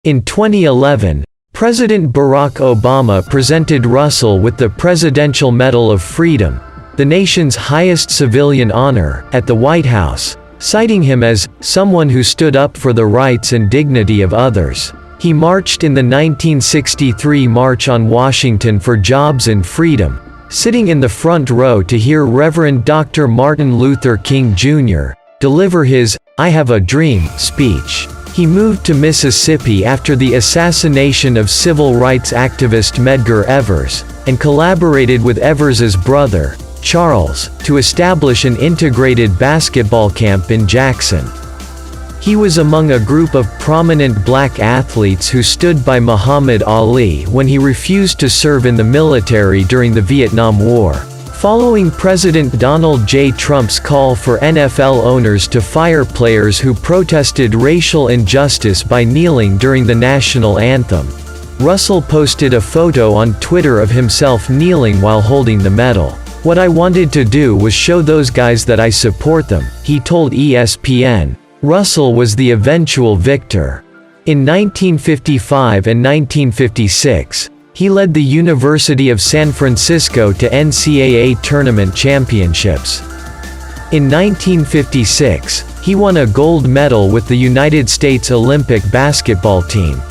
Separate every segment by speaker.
Speaker 1: In 2011, President Barack Obama presented Russell with the Presidential Medal of Freedom, the nation's highest civilian honor, at the White House, citing him as someone who stood up for the rights and dignity of others. He marched in the 1963 March on Washington for Jobs and Freedom, sitting in the front row to hear Reverend Dr. Martin Luther King Jr. deliver his "I Have a Dream" speech. He moved to Mississippi after the assassination of civil rights activist Medgar Evers, and collaborated with Evers's brother, Charles, to establish an integrated basketball camp in Jackson. He was among a group of prominent black athletes who stood by Muhammad Ali when he refused to serve in the military during the Vietnam War. Following President Donald J. Trump's call for NFL owners to fire players who protested racial injustice by kneeling during the national anthem, Russell posted a photo on Twitter of himself kneeling while holding the medal. "What I wanted to do was show those guys that I support them," he told ESPN. Russell was the eventual victor. In 1955 and 1956, he led the University of San Francisco to NCAA tournament championships. In 1956, he won a gold medal with the United States Olympic basketball team.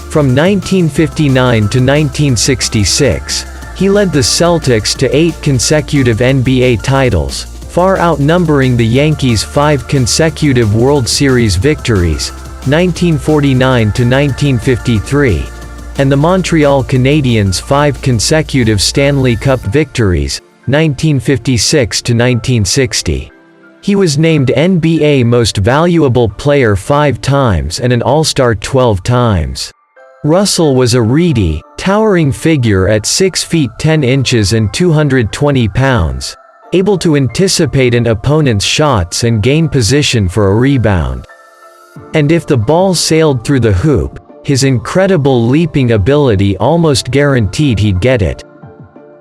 Speaker 1: From 1959 to 1966, he led the Celtics to 8 consecutive NBA titles, far outnumbering the Yankees' 5 consecutive World Series victories, 1949 to 1953, and the Montreal Canadiens' 5 consecutive Stanley Cup victories, 1956 to 1960. He was named NBA Most Valuable Player 5 times and an All-Star 12 times. Russell was a reedy, towering figure at 6 feet 10 inches and 220 pounds, able to anticipate an opponent's shots and gain position for a rebound. And if the ball sailed through the hoop, his incredible leaping ability almost guaranteed he'd get it.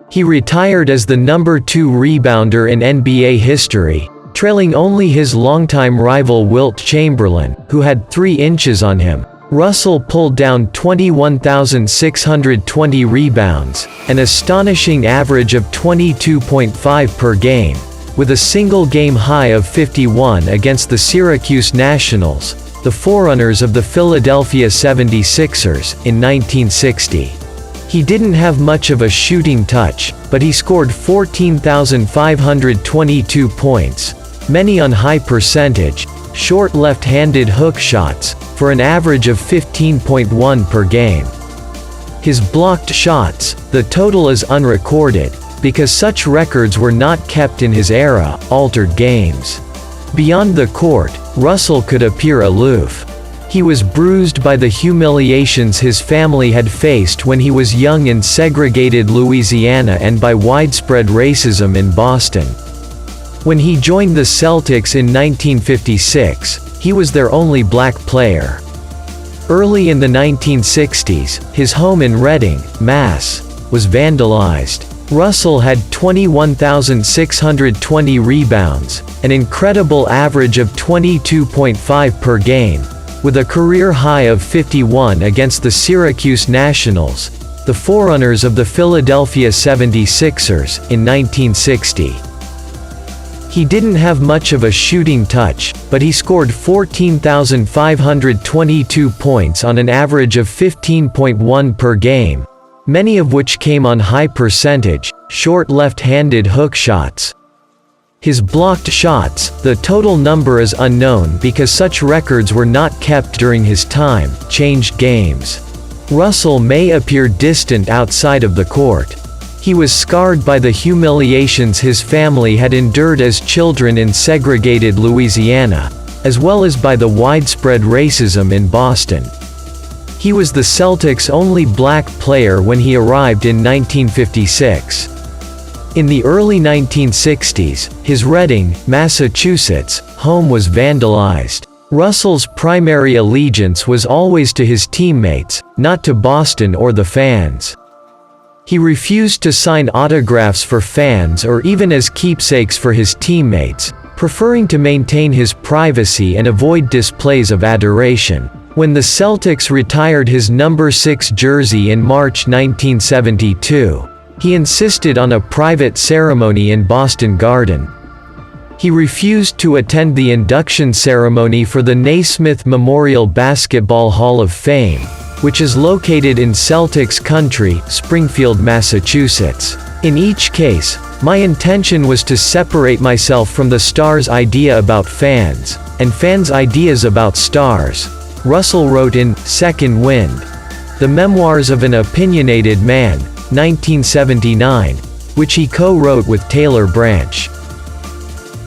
Speaker 1: He retired as the number 2 rebounder in NBA history, trailing only his longtime rival Wilt Chamberlain, who had 3 inches on him. Russell pulled down 21,620 rebounds, an astonishing average of 22.5 per game, with a single-game high of 51 against the Syracuse Nationals, the forerunners of the Philadelphia 76ers, in 1960. He didn't have much of a shooting touch, but he scored 14,522 points, many on high percentage, short left-handed hook shots, for an average of 15.1 per game. His blocked shots, the total is unrecorded, because such records were not kept in his era, altered games. Beyond the court, Russell could appear aloof. He was bruised by the humiliations his family had faced when he was young in segregated Louisiana and by widespread racism in Boston. When he joined the Celtics in 1956, he was their only black player. Early in the 1960s, his home in Reading, Mass., was vandalized. Russell had 21,620 rebounds, an incredible average of 22.5 per game, with a career high of 51 against the Syracuse Nationals, the forerunners of the Philadelphia 76ers, in 1960. He didn't have much of a shooting touch, but he scored 14,522 points on an average of 15.1 per game, many of which came on high percentage, short left-handed hook shots. His blocked shots, the total number is unknown because such records were not kept during his time, changed games. Russell may appear distant outside of the court. He was scarred by the humiliations his family had endured as children in segregated Louisiana, as well as by the widespread racism in Boston. He was the Celtics' only black player when he arrived in 1956. In the early 1960s, his Reading, Massachusetts, home was vandalized. Russell's primary allegiance was always to his teammates, not to Boston or the fans. He refused to sign autographs for fans or even as keepsakes for his teammates, preferring to maintain his privacy and avoid displays of adoration. When the Celtics retired his number 6 jersey in March 1972, he insisted on a private ceremony in Boston Garden. He refused to attend the induction ceremony for the Naismith Memorial Basketball Hall of Fame, which is located in Celtics country, Springfield, Massachusetts. In each case, my intention was to separate myself from the Stars' idea about fans, and fans' ideas about Stars, Russell wrote in Second Wind, The Memoirs of an Opinionated Man, 1979, which he co-wrote with Taylor Branch.